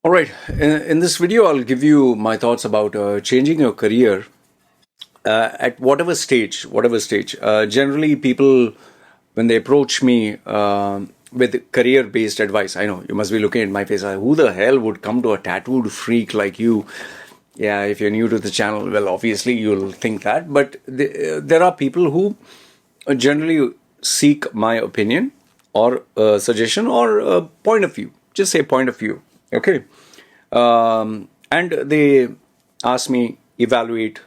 All right. In this video, I'll give you my thoughts about changing your career at whatever stage. Whatever stage. Generally, people, when they approach me with career-based advice, I know you must be looking at my face. Who the hell would come to a tattooed freak like you? Yeah, if you're new to the channel, well, obviously you'll think that. But there are people who generally seek my opinion or suggestion or point of view. Just say point of view. Okay. And they ask me evaluate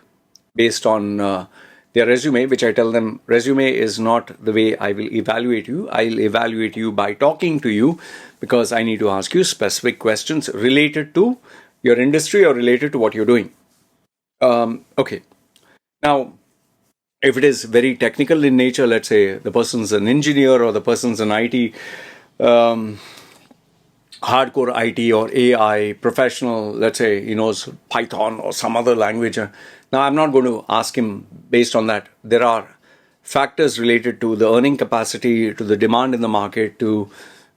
based on their resume, which I tell them resume is not the way I will evaluate you. I'll evaluate you by talking to you because I need to ask you specific questions related to your industry or related to what you're doing. Okay. Now, if it is very technical in nature, let's say the person's an engineer or the person's an IT, hardcore IT or AI professional, let's say he knows Python or some other language. Now, I'm not going to ask him based on that. There are factors related to the earning capacity, to the demand in the market, to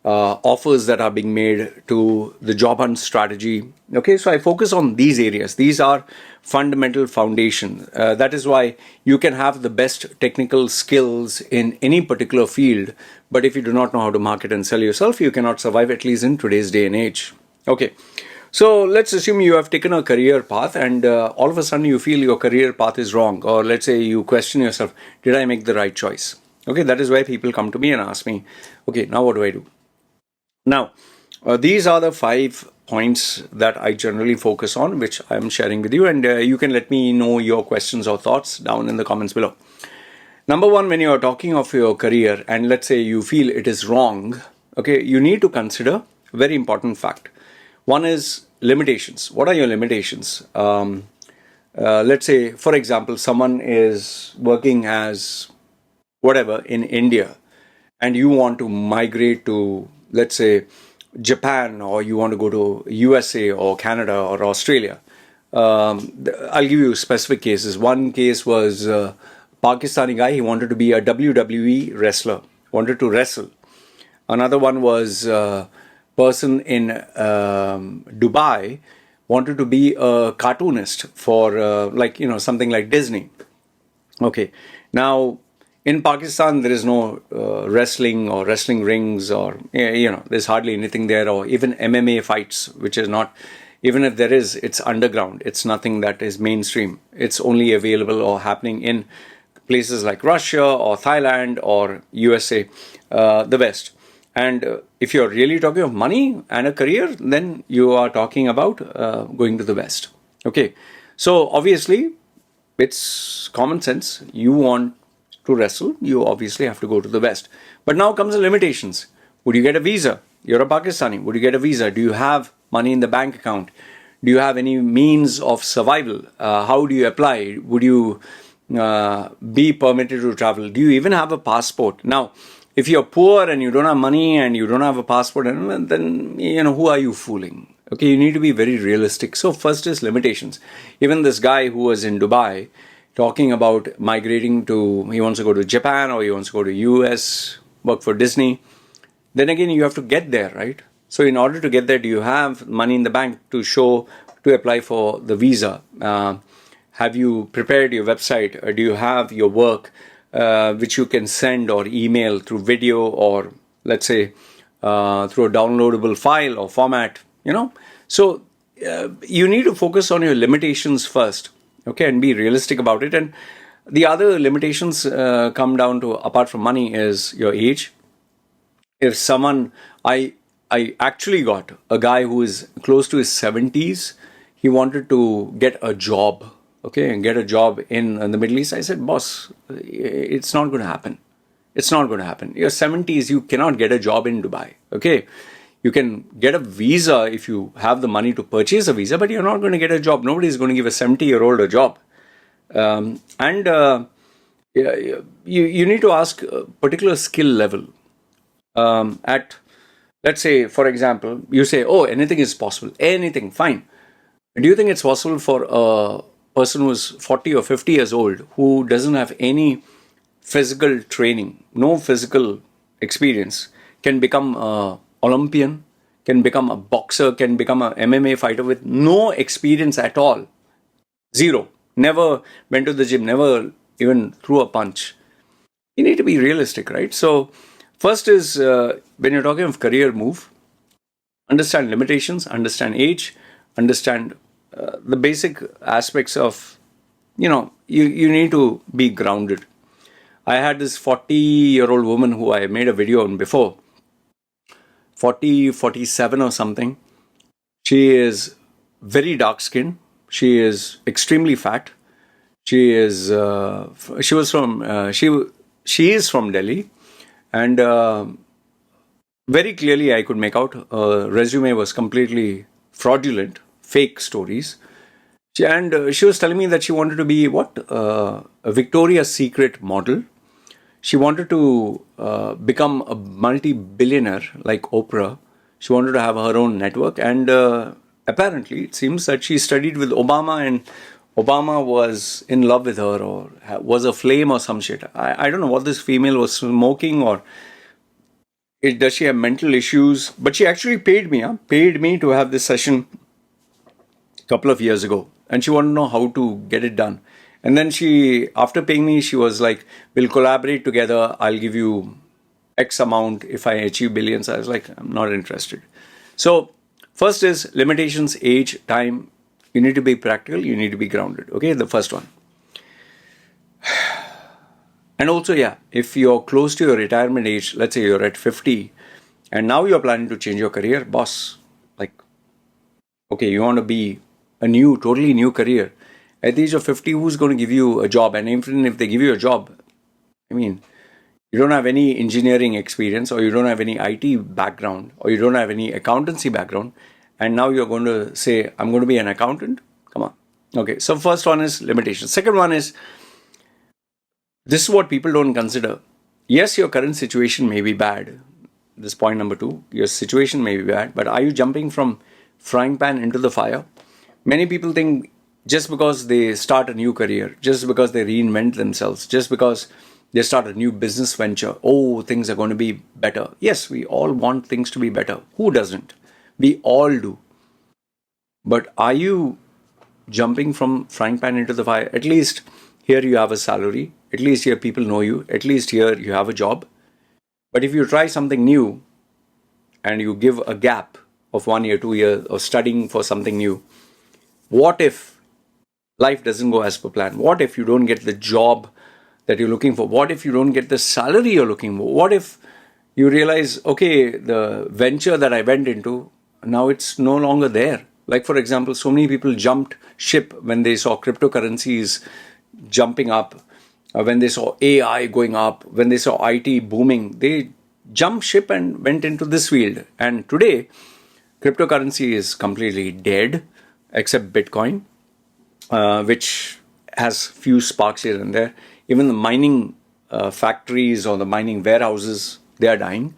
offers that are being made, to the job hunt strategy. Okay, so I focus on these areas. These are fundamental foundation. That is why you can have the best technical skills in any particular field, but if you do not know how to market and sell yourself, you cannot survive, at least in today's day and age. Okay, so let's assume you have taken a career path and all of a sudden you feel your career path is wrong, or let's say you question yourself, did I make the right choice? Okay, that is why people come to me and ask me, okay, now what do I do? Now, these are the 5 points that I generally focus on, which I'm sharing with you, and you can let me know your questions or thoughts down in the comments below. Number one, when you're talking of your career and let's say you feel it is wrong, okay, you need to consider a very important fact. One is limitations. What are your limitations? Let's say, for example, someone is working as whatever in India and you want to migrate to, let's say, Japan, or you want to go to USA or Canada or Australia. I'll give you specific cases. One case was a Pakistani guy. He wanted to be a WWE wrestler, wanted to wrestle. Another one was a person in Dubai, wanted to be a cartoonist for something like Disney. Okay, now in Pakistan, there is no wrestling or wrestling rings, or there's hardly anything there, or even MMA fights, which is not, even if there is, it's underground. It's nothing that is mainstream. It's only available or happening in places like Russia or Thailand or USA, the West. And if you're really talking of money and a career, then you are talking about going to the West. Okay, so obviously, it's common sense. You want to wrestle, you obviously have to go to the West. But now comes the limitations. Would you get a visa? You're a Pakistani. Would you get a visa? Do you have money in the bank account? Do you have any means of survival? How do you apply? Would you be permitted to travel? Do you even have a passport? Now, if you're poor and you don't have money and you don't have a passport, then who are you fooling? Okay, you need to be very realistic. So first is limitations. Even this guy who was in Dubai, talking about migrating to, he wants to go to Japan or he wants to go to US, work for Disney. Then again, you have to get there, right? So in order to get there, do you have money in the bank to show, to apply for the visa? Have you prepared your website? Or do you have your work, which you can send or email through video or let's say through a downloadable file or format, So you need to focus on your limitations first. Okay, and be realistic about it. And the other limitations come down to, apart from money, is your age. If someone, I actually got a guy who is close to his 70s, he wanted to get a job, okay, and get a job in the Middle East. I said, boss, it's not going to happen. It's not going to happen. Your 70s, you cannot get a job in Dubai, okay? You can get a visa if you have the money to purchase a visa, but you're not going to get a job. Nobody is going to give a 70-year-old a job. You need to ask a particular skill level. Let's say, for example, you say, oh, anything is possible. Anything, fine. Do you think it's possible for a person who's 40 or 50 years old who doesn't have any physical training, no physical experience, can become Olympian, can become a boxer, can become a MMA fighter with no experience at all. Zero. Never went to the gym, never even threw a punch. You need to be realistic, right? So, first is when you're talking of career move, understand limitations, understand age, understand the basic aspects of, you need to be grounded. I had this 40-year-old woman who I made a video on before, 40, 47 or something. She is very dark skinned. She is extremely fat. She is she was from she is from Delhi, and very clearly I could make out her resume was completely fraudulent, fake stories. And she was telling me that she wanted to be a Victoria's Secret model. She wanted to become a multi-billionaire like Oprah. She wanted to have her own network, and apparently it seems that she studied with Obama, and Obama was in love with her or was a flame or some shit. I don't know what this female was smoking, or does she have mental issues? But she actually paid me to have this session a couple of years ago, and she wanted to know how to get it done. And then after paying me, she was like, "We'll collaborate together. I'll give you X amount if I achieve billions." I was like, "I'm not interested." So first is limitations, age, time. You need to be practical. You need to be grounded. Okay, the first one. And also, yeah, if you're close to your retirement age, let's say you're at 50, and now you're planning to change your career, boss, like, okay, you want to be a totally new career. At the age of 50, who's going to give you a job? And even if they give you a job, I mean, you don't have any engineering experience, or you don't have any IT background, or you don't have any accountancy background, and now you're going to say, I'm going to be an accountant? Come on. Okay, so first one is limitation. Second one is, this is what people don't consider. Yes, your current situation may be bad. This is point number 2. Your situation may be bad, but are you jumping from frying pan into the fire? Many people think just because they start a new career, just because they reinvent themselves, just because they start a new business venture, oh, things are going to be better. Yes, we all want things to be better. Who doesn't? We all do. But are you jumping from frying pan into the fire? At least here you have a salary. At least here people know you. At least here you have a job. But if you try something new and you give a gap of 1 year, 2 years of studying for something new, what if life doesn't go as per plan? What if you don't get the job that you're looking for? What if you don't get the salary you're looking for? What if you realize, okay, the venture that I went into, now it's no longer there? Like, for example, so many people jumped ship when they saw cryptocurrencies jumping up, when they saw AI going up, when they saw IT booming. They jumped ship and went into this field. And today, cryptocurrency is completely dead, except Bitcoin, which has few sparks here and there. Even the mining factories or the mining warehouses, they are dying.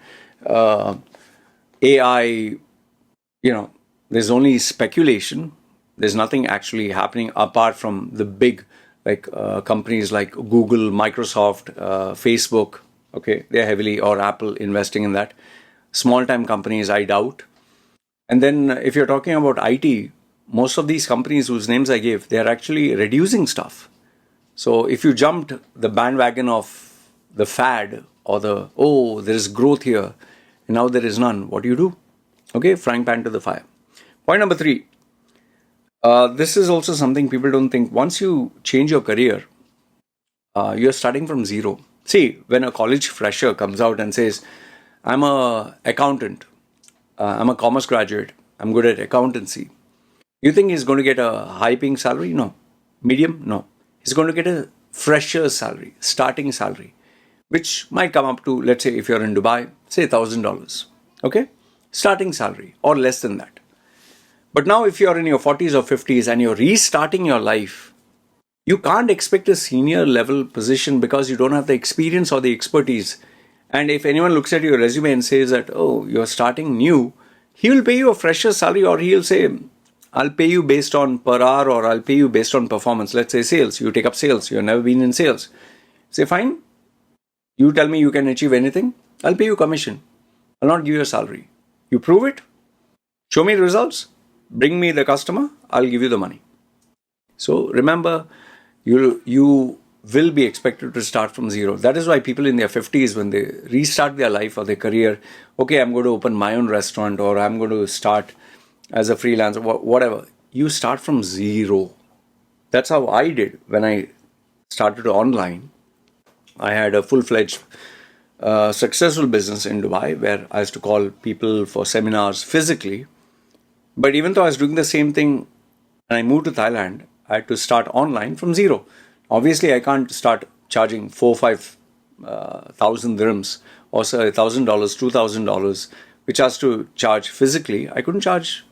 AI, there's only speculation. There's nothing actually happening apart from the big companies like Google, Microsoft, Facebook. Okay, they're heavily, or Apple, investing in that. Small-time companies, I doubt. And then if you're talking about IT, most of these companies whose names I gave, they are actually reducing stuff. So if you jumped the bandwagon of the fad or there is growth here, and now there is none, what do you do? Okay, frying pan to the fire. Point number 3. This is also something people don't think. Once you change your career, you're starting from zero. See, when a college fresher comes out and says, I'm a accountant, I'm a commerce graduate, I'm good at accountancy, you think he's going to get a high-paying salary? No. Medium? No. He's going to get a fresher's salary, starting salary, which might come up to, let's say, if you're in Dubai, say $1,000. Okay? Starting salary, or less than that. But now if you're in your 40s or 50s and you're restarting your life, you can't expect a senior level position because you don't have the experience or the expertise. And if anyone looks at your resume and says that, oh, you're starting new, he will pay you a fresher's salary, or he'll say, I'll pay you based on per hour, or I'll pay you based on performance. Let's say sales. You take up sales. You've never been in sales. Say, fine. You tell me you can achieve anything. I'll pay you commission. I'll not give you a salary. You prove it. Show me the results, bring me the customer, I'll give you the money. So remember, you will be expected to start from zero. That is why people in their 50s, when they restart their life or their career, okay, I'm going to open my own restaurant, or I'm going to start as a freelancer, whatever. You start from zero. That's how I did when I started online. I had a full-fledged successful business in Dubai where I used to call people for seminars physically. But even though I was doing the same thing and I moved to Thailand, I had to start online from zero. Obviously, I can't start charging 4,000-5,000 dirhams or say $1,000, $2,000, which has to charge physically. I couldn't charge,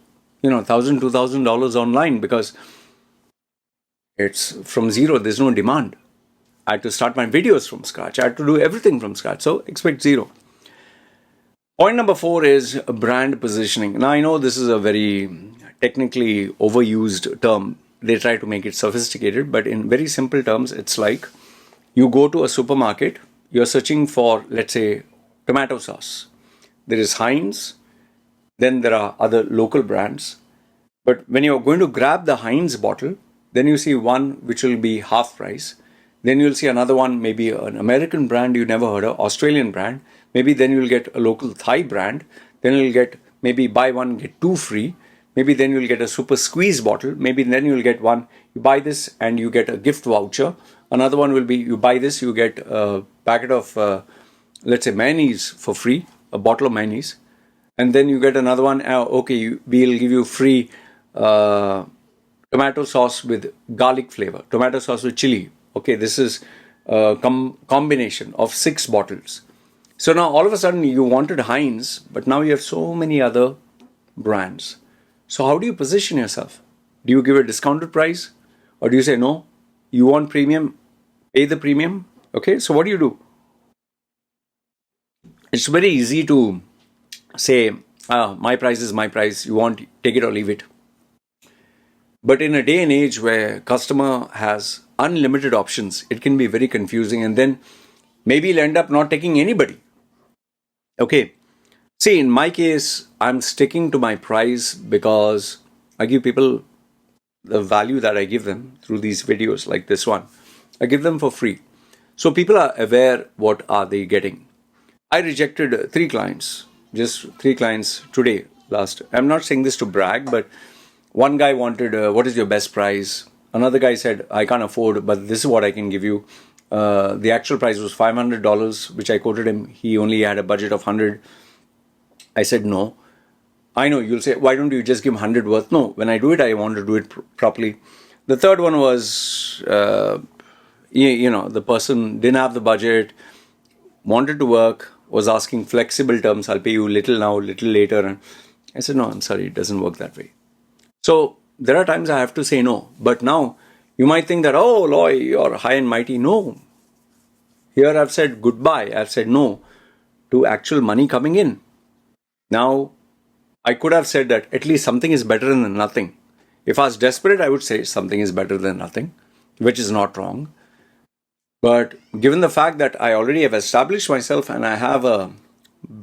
$1,000-$2,000 online because it's from zero. There's no demand. I had to start my videos from scratch. I had to do everything from scratch. So expect zero. Point number 4 is brand positioning. Now, I know this is a very technically overused term. They try to make it sophisticated, but in very simple terms, it's like you go to a supermarket, you're searching for, let's say, tomato sauce. There is Heinz, then there are other local brands. But when you're going to grab the Heinz bottle, then you see one which will be half price. Then you'll see another one, maybe an American brand you never heard of, Australian brand. Maybe then you'll get a local Thai brand. Then you'll get maybe buy one, get two free. Maybe then you'll get a super squeeze bottle. Maybe then you'll get one, you buy this and you get a gift voucher. Another one will be, you buy this, you get a packet of, let's say, mayonnaise for free, a bottle of mayonnaise. And then you get another one, we'll give you free tomato sauce with garlic flavor, tomato sauce with chili. Okay, this is a combination of 6 bottles. So now all of a sudden you wanted Heinz, but now you have so many other brands. So how do you position yourself? Do you give a discounted price? Or do you say, no, you want premium, pay the premium? Okay, so what do? It's very easy to say, my price is my price. You want, take it or leave it. But in a day and age where customer has unlimited options, it can be very confusing, and then maybe you'll end up not taking anybody. Okay. See, in my case, I'm sticking to my price because I give people the value that I give them through these videos like this one. I give them for free. So people are aware what are they getting. I rejected 3 clients, just 3 clients today, last. I'm not saying this to brag, but one guy wanted, what is your best price? Another guy said, I can't afford, but this is what I can give you. The actual price was $500, which I quoted him. He only had a budget of 100. I said, no. I know you'll say, why don't you just give him 100 worth? No, when I do it, I want to do it properly. The third one was, the person didn't have the budget, wanted to work, was asking flexible terms. I'll pay you little now, little later. And I said, no, I'm sorry, it doesn't work that way. So there are times I have to say no. But now you might think that, oh, Loy, you're high and mighty. No. Here I've said goodbye. I've said no to actual money coming in. Now, I could have said that at least something is better than nothing. If I was desperate, I would say something is better than nothing, which is not wrong. But given the fact that I already have established myself and I have a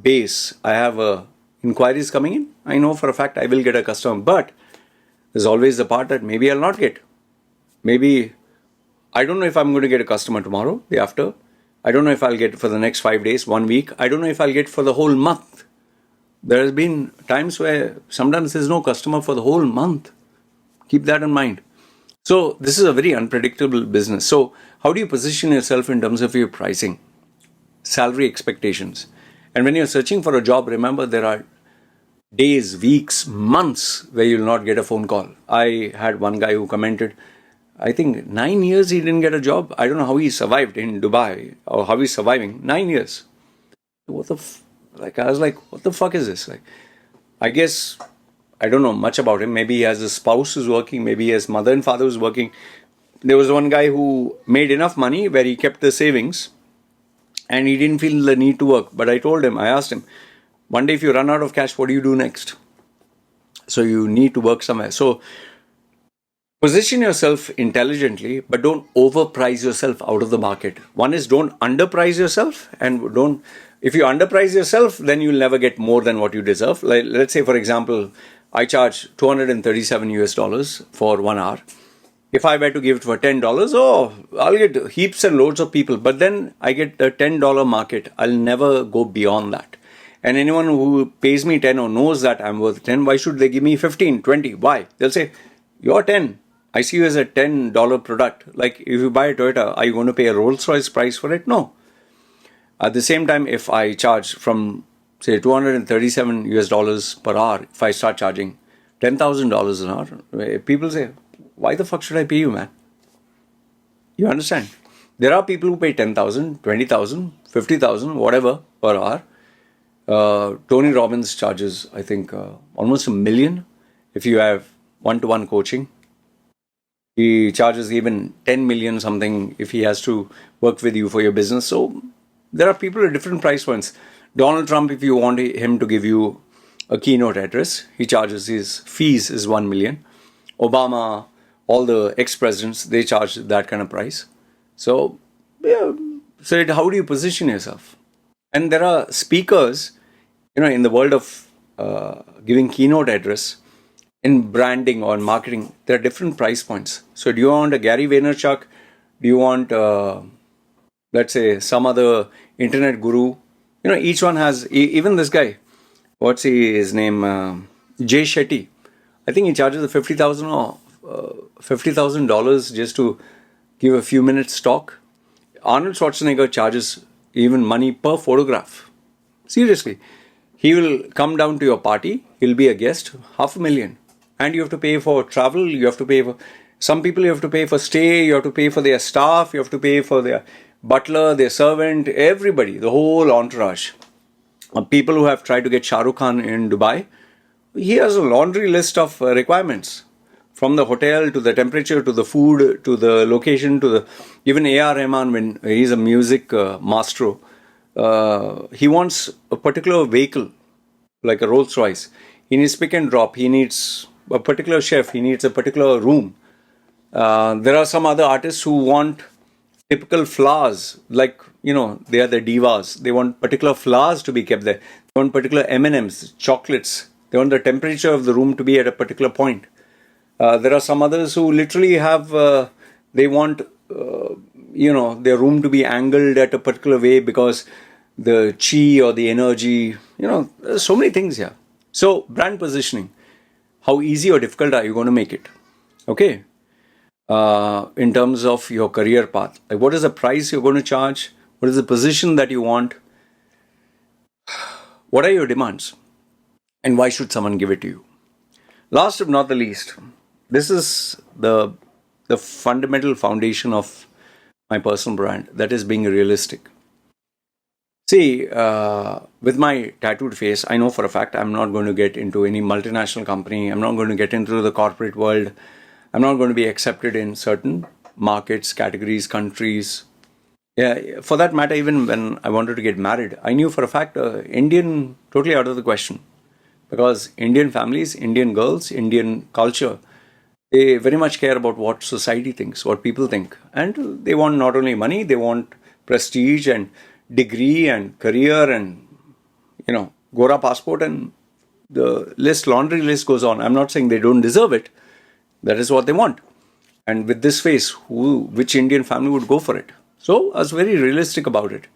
base, I have inquiries coming in, I know for a fact I will get a customer. But there's always the part that maybe I'll not get. Maybe, I don't know if I'm going to get a customer tomorrow, day after. I don't know if I'll get for the next 5 days, 1 week. I don't know if I'll get for the whole month. There has been times where sometimes there's no customer for the whole month. Keep that in mind. So this is a very unpredictable business. So how do you position yourself in terms of your pricing, salary expectations? And when you're searching for a job, remember there are days, weeks, months where you'll not get a phone call. I had one guy who commented, I think 9 years he didn't get a job. I don't know how he survived in Dubai or how he's surviving. 9 years. I was like, what the fuck is this? I guess, I don't know much about him. Maybe he has a spouse who's working. Maybe his mother and father who's working. There was one guy who made enough money where he kept the savings and he didn't feel the need to work. But I asked him, one day if you run out of cash, what do you do next? So you need to work somewhere. So position yourself intelligently, but don't overprice yourself out of the market. One is don't underprice yourself, and if you underprice yourself, then you'll never get more than what you deserve. Like, let's say, for example, I charge 237 US dollars for 1 hour. If I were to give it for $10, oh, I'll get heaps and loads of people. But then I get the $10 market. I'll never go beyond that. And anyone who pays me 10 or knows that I'm worth 10, why should they give me 15, 20? Why? They'll say, you're 10. I see you as a $10 product. Like if you buy a Toyota, are you going to pay a Rolls Royce price for it? No. At the same time, if I charge from, say, 237 US dollars per hour, if I start charging $10,000 an hour, people say, why the fuck should I pay you, man? You understand? There are people who pay 10,000, 20,000, 50,000, whatever per hour. Tony Robbins charges, I think, almost $1 million if you have one-to-one coaching. He charges even 10 million something if he has to work with you for your business. So there are people at different price points. Donald Trump, if you want him to give you a keynote address, he charges, his fees is 1 million. Obama, all the ex-presidents, they charge that kind of price. So, yeah, so how do you position yourself? And there are speakers, in the world of giving keynote address, in branding or marketing, there are different price points. So do you want a Gary Vaynerchuk? Do you want, let's say, some other internet guru? Each one has, even this guy, what's his name? Jay Shetty. I think he charges $50,000 or $50,000 just to give a few minutes talk. Arnold Schwarzenegger charges even money per photograph. Seriously. He will come down to your party. He'll be a guest, $500,000. And you have to pay for travel. You have to pay for, some people you have to pay for stay. You have to pay for their staff. You have to pay for their butler, their servant, everybody, the whole entourage. People who have tried to get Shah Rukh Khan in Dubai, he has a laundry list of requirements. From the hotel to the temperature to the food to the location to the, even A.R. Rahman, when he's a music maestro, he wants a particular vehicle, like a Rolls Royce. He needs pick and drop. He needs a particular chef. He needs a particular room. There are some other artists who want typical flowers, like, they are the divas. They want particular flowers to be kept there. They want particular M&Ms, chocolates. They want the temperature of the room to be at a particular point. There are some others who literally have, they want, their room to be angled at a particular way because the chi or the energy, there's so many things here. So, brand positioning. How easy or difficult are you going to make it? Okay. In terms of your career path. Like, what is the price you're going to charge? What is the position that you want? What are your demands? And why should someone give it to you? Last but not the least, this is the fundamental foundation of my personal brand. That is being realistic. See, with my tattooed face, I know for a fact I'm not going to get into any multinational company. I'm not going to get into the corporate world. I'm not going to be accepted in certain markets, categories, countries. Yeah, for that matter, even when I wanted to get married, I knew for a fact Indian, totally out of the question. Because Indian families, Indian girls, Indian culture, they very much care about what society thinks, what people think. And they want not only money, they want prestige and degree and career and, Gora passport, and the laundry list goes on. I'm not saying they don't deserve it. That is what they want. And with this face, which Indian family would go for it? So I was very realistic about it.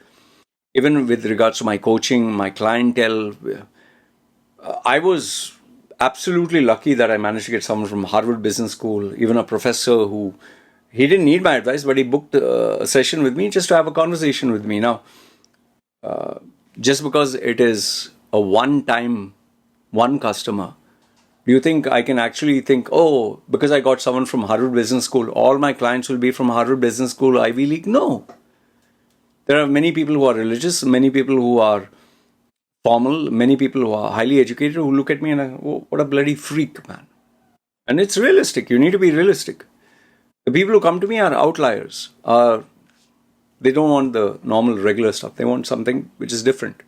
Even with regards to my coaching, my clientele, I was absolutely lucky that I managed to get someone from Harvard Business School, even a professor who, he didn't need my advice, but he booked a session with me just to have a conversation with me. Now, just because it is a one-time, one customer, do you think I can actually think, oh, because I got someone from Harvard Business School, all my clients will be from Harvard Business School, Ivy League? No. There are many people who are religious, many people who are formal, many people who are highly educated who look at me and I go, oh, what a bloody freak, man. And it's realistic. You need to be realistic. The people who come to me are outliers. They don't want the normal, regular stuff. They want something which is different.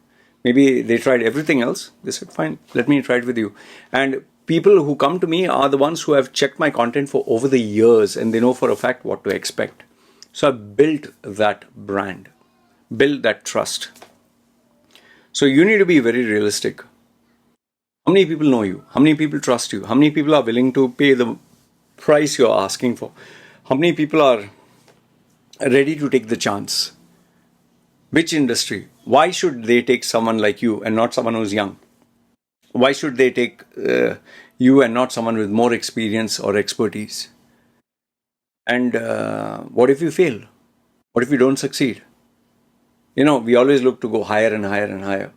Maybe they tried everything else. They said, fine, let me try it with you. And people who come to me are the ones who have checked my content for over the years and they know for a fact what to expect. So I've built that brand, built that trust. So you need to be very realistic. How many people know you? How many people trust you? How many people are willing to pay the price you're asking for? How many people are ready to take the chance? Which industry? Why should they take someone like you and not someone who's young? Why should they take you and not someone with more experience or expertise? And what if you fail? What if you don't succeed? We always look to go higher and higher and higher.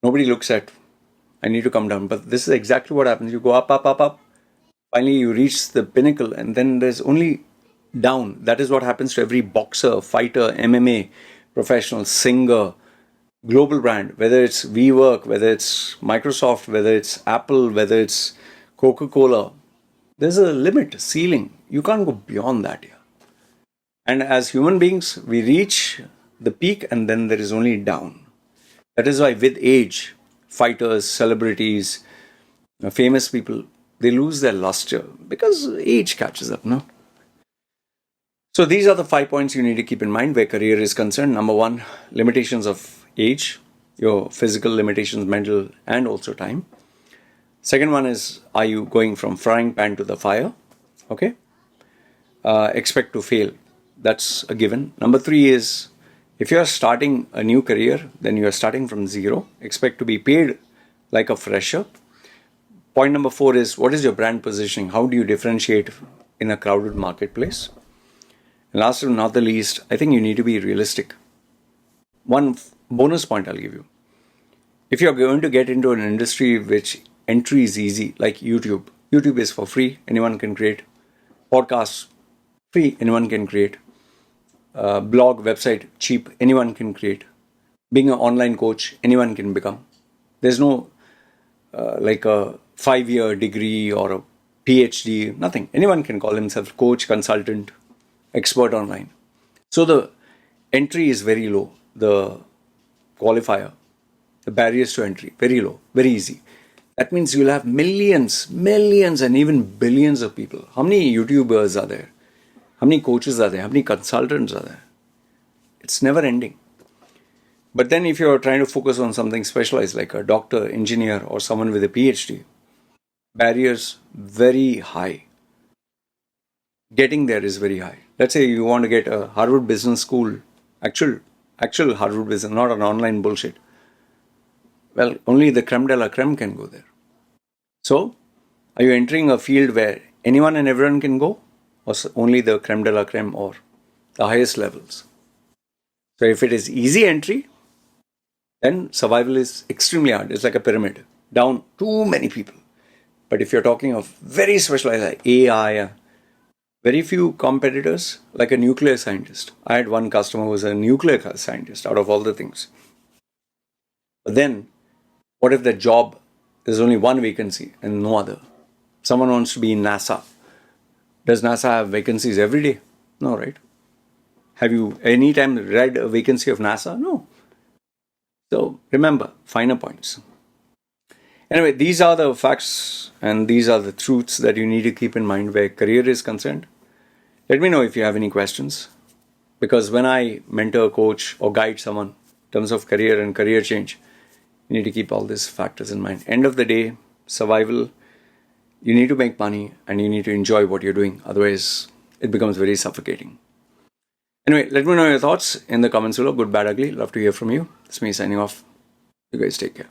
Nobody looks at, I need to come down. But this is exactly what happens. You go up, up, up, up. Finally, you reach the pinnacle, and then there's only down. That is what happens to every boxer, fighter, MMA, professional, singer, global brand, whether it's WeWork, whether it's Microsoft, whether it's Apple, whether it's Coca-Cola. There's a limit, ceiling. You can't go beyond that here. And as human beings, we reach the peak and then there is only down. That is why with age, fighters, celebrities, famous people, they lose their luster because age catches up, no? So these are the 5 points you need to keep in mind where career is concerned. Number 1, limitations of age, your physical limitations, mental, and also time. Second one is, are you going from frying pan to the fire? Okay. Expect to fail. That's a given. Number 3 is, if you are starting a new career, then you are starting from zero. Expect to be paid like a fresher. Point number 4 is, what is your brand positioning? How do you differentiate in a crowded marketplace? And last but not the least, I think you need to be realistic. One bonus point I'll give you. If you're going to get into an industry which entry is easy, like YouTube. YouTube is for free, anyone can create. Podcasts, free, anyone can create. Blog, website, cheap, anyone can create. Being an online coach, anyone can become. There's no like a 5-year degree or a PhD, nothing. Anyone can call himself coach, consultant, expert online. So the entry is very low. The qualifier, the barriers to entry, very low, very easy. That means you'll have millions, and even billions of people. How many YouTubers are there? How many coaches are there? How many consultants are there? It's never ending. But then if you're trying to focus on something specialized like a doctor, engineer, or someone with a PhD, barriers very high. Getting there is very high. Let's say you want to get a Harvard Business School, actual Harvard Business, not an online bullshit. Well, only the creme de la creme can go there. So, are you entering a field where anyone and everyone can go? Or only the creme de la creme or the highest levels? So, if it is easy entry, then survival is extremely hard. It's like a pyramid. Down too many people. But if you're talking of very specialized like AI, very few competitors, like a nuclear scientist. I had one customer who was a nuclear scientist out of all the things. But then, what if that job, there's only one vacancy and no other? Someone wants to be in NASA. Does NASA have vacancies every day? No, right? Have you any time read a vacancy of NASA? No. So remember, finer points. Anyway, these are the facts and these are the truths that you need to keep in mind where career is concerned. Let me know if you have any questions. Because when I mentor, coach, or guide someone in terms of career and career change, you need to keep all these factors in mind. End of the day, survival, you need to make money and you need to enjoy what you're doing. Otherwise, it becomes very suffocating. Anyway, let me know your thoughts in the comments below. Good, bad, ugly. Love to hear from you. It's me signing off. You guys take care.